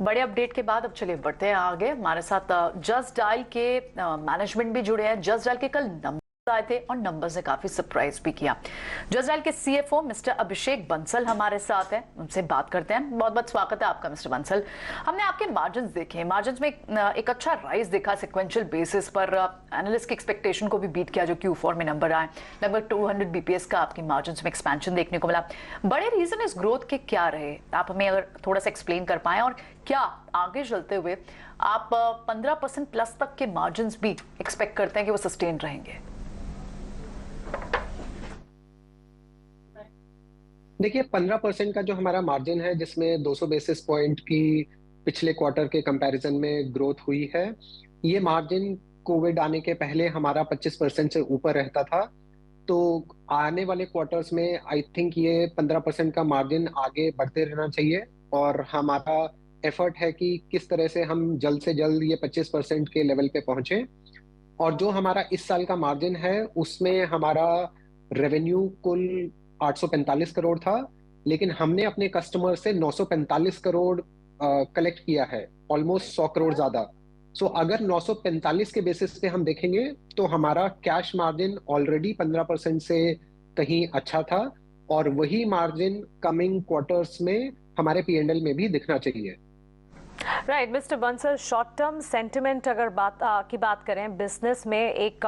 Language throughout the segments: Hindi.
बड़े अपडेट के बाद अब चलिए बढ़ते हैं आगे। हमारे साथ जस्ट डायल के मैनेजमेंट भी जुड़े हैं। जस्ट डायल के कल नंबर आए थे और नंबर्स ने काफी सरप्राइज भी किया। जस्ट डायल के सीएफओ मिस्टर अभिषेक बंसल हमारे साथ हैं, उनसे बात करते हैं। बहुत बहुत स्वागत है आपका मिस्टर बंसल। हमने आपके मार्जिन देखे, मार्जिन में एक अच्छा राइज देखा सिक्वेंशियल बेसिस पर। एनालिस्ट की एक्सपेक्टेशन को भी बीट किया जो Q4 में नंबर आए। लगभग 200 बीपीएस का आपकी मार्जिन में एक्सपेंशन देखने को मिला। बड़े रीजन इस ग्रोथ के क्या रहे, आप हमें अगर थोड़ा सा एक्सप्लेन कर पाए, और क्या आगे चलते हुए आप 15% प्लस तक के मार्जिन भी एक्सपेक्ट करते हैं कि वो सस्टेन रहेंगे? देखिए 15% का जो हमारा मार्जिन है, जिसमें 200 बेसिस पॉइंट की पिछले क्वार्टर के कंपैरिजन में ग्रोथ हुई है, ये मार्जिन कोविड आने के पहले हमारा 25% से ऊपर रहता था। तो आने वाले क्वार्टर्स में आई थिंक ये 15% का मार्जिन आगे बढ़ते रहना चाहिए, और हमारा एफर्ट है कि किस तरह से हम जल्द से जल्द ये 25% के लेवल पे पहुंचे। और जो हमारा इस साल का मार्जिन है, उसमें हमारा रेवेन्यू कुल 845 करोड़ था, लेकिन हमने अपने कस्टमर से 945 करोड़ कलेक्ट किया है, ऑलमोस्ट 100 करोड़ ज्यादा। सो अगर 945 के बेसिस पे हम देखेंगे तो हमारा कैश मार्जिन ऑलरेडी 15% से कहीं अच्छा था, और वही मार्जिन कमिंग क्वार्टर्स में हमारे P&L में भी दिखना चाहिए। Right mister Bansal, short term sentiment अगर की बात करें, बिजनेस में एक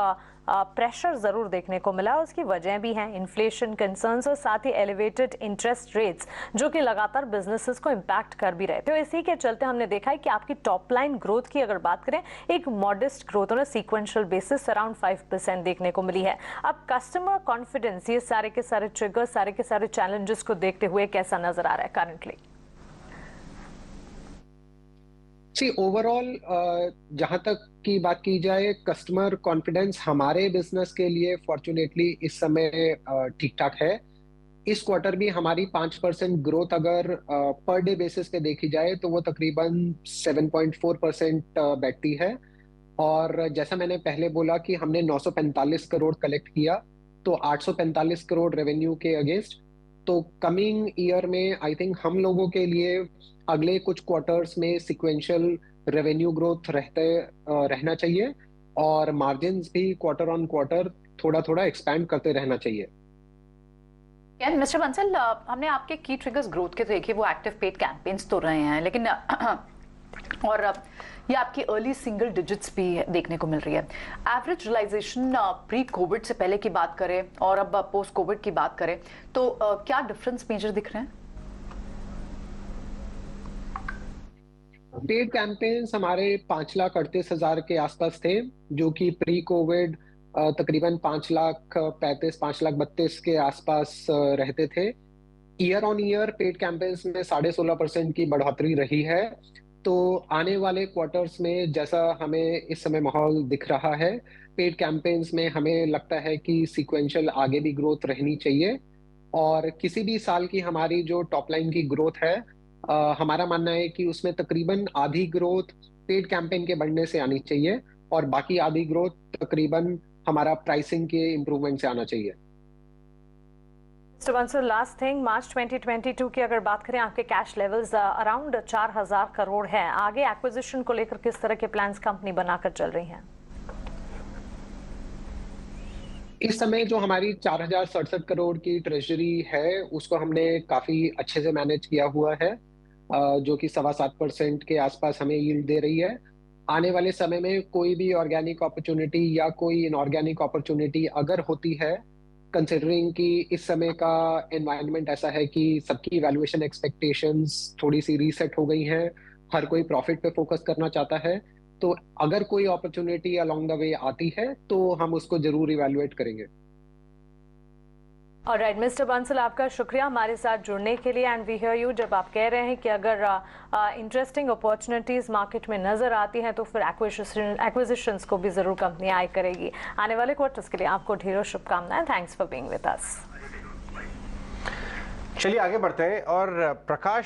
प्रेशर जरूर देखने को मिला। उसकी वजह भी हैं इन्फ्लेशन कंसर्न्स और साथ ही एलिवेटेड इंटरेस्ट रेट्स, जो कि लगातार बिजनेसेस को इम्पैक्ट कर भी रहे थे। तो इसी के चलते हमने देखा है कि आपकी टॉप लाइन ग्रोथ की अगर बात करें, एक मॉडेस्ट ग्रोथ और सीक्वेंशियल बेसिस अराउंड 5% देखने को मिली है। अब कस्टमर कॉन्फिडेंस, ये सारे के सारे ट्रिगर्स, सारे के सारे चैलेंजेस को देखते हुए कैसा नजर आ रहा है करंटली? ओवरऑल जहां तक की बात की जाए, कस्टमर कॉन्फिडेंस हमारे बिजनेस के लिए फॉर्चुनेटली इस समय ठीक ठाक है। इस क्वार्टर भी हमारी 5% ग्रोथ अगर पर डे बेसिस पे देखी जाए तो वो तकरीबन 7.4% बैठती है। और जैसा मैंने पहले बोला कि हमने 945 करोड़ कलेक्ट किया, तो 845 करोड़ रेवेन्यू के अगेंस्ट। तो कमिंग ईयर में आई थिंक हम लोगों के लिए अगले कुछ क्वार्टर्स में सिक्वेंशियल रेवेन्यू ग्रोथ रहना चाहिए, और मार्जिन्स भी क्वार्टर ऑन क्वार्टर थोड़ा थोड़ा एक्सपैंड करते रहना चाहिए। मिस्टर बंसल, हमने आपके की ट्रिगर्स ग्रोथ के देखे, वो एक्टिव पेड कैंपेन्स तो रहे हैं, लेकिन और ये आपकी अर्ली सिंगल डिजिट्स भी देखने को मिल रही है। एवरेज रियलाइजेशन प्री कोविड से पहले की बात करें और अब पोस्ट कोविड की बात करें तो क्या डिफरेंस मेजर दिख रहे हैं? पेड कैंपेन्स हमारे 5,38,000 के आसपास थे, जो कि प्री कोविड तकरीबन 5,35,000 5,32,000 के आसपास रहते थे। Year on year paid campaigns में 16.5% की बढ़ोतरी रही है। तो आने वाले क्वार्टर्स में जैसा हमें इस समय माहौल दिख रहा है, पेड कैंपेन्स में हमें लगता है कि सीक्वेंशियल आगे भी ग्रोथ रहनी चाहिए। और किसी भी साल की हमारी जो टॉप लाइन की ग्रोथ है, हमारा मानना है कि उसमें तकरीबन आधी ग्रोथ पेड कैंपेन के बढ़ने से आनी चाहिए, और बाकी आधी ग्रोथ तकरीबन हमारा प्राइसिंग के इम्प्रूवमेंट से आना चाहिए। मिस्टर बंसल, लास्ट थिंग, मार्च 2022 की अगर बात करें, आपके कैश लेवल्स अराउंड 4,000 करोड़ हैं। आगे एक्विजिशन को लेकर किस तरह के प्लान्स कंपनी बनाकर चल रही हैं? इस समय जो हमारी 4,067 करोड़ की ट्रेजरी है, उसको हमने काफी अच्छे से मैनेज किया हुआ है, जो कि 7.25% के आसपास हमें यील्ड दे रही है। आने वाले समय में कोई भी ऑर्गेनिक अपॉर्चुनिटी या कोई इनऑर्गेनिक अपॉर्चुनिटी अगर होती है, कंसिडरिंग कि इस समय का एनवायरनमेंट ऐसा है कि सबकी वैल्यूएशन एक्सपेक्टेशंस थोड़ी सी रीसेट हो गई हैं, हर कोई प्रॉफिट पे फोकस करना चाहता है, तो अगर कोई अपॉर्चुनिटी अलोंग द वे आती है तो हम उसको जरूर इवैल्यूएट करेंगे। ऑलराइट मिस्टर बंसल, आपका शुक्रिया हमारे साथ जुड़ने के लिए। एंड वी हियर यू, जब आप कह रहे हैं कि अगर इंटरेस्टिंग अपॉर्चुनिटीज मार्केट में नजर आती हैं तो फिर एक्विजिशंस को भी जरूर कंपनी आई करेगी। आने वाले क्वार्टर्स के लिए आपको ढेरों शुभकामनाएं। Thanks for being with us. चलिए आगे बढ़ते हैं और प्रकाश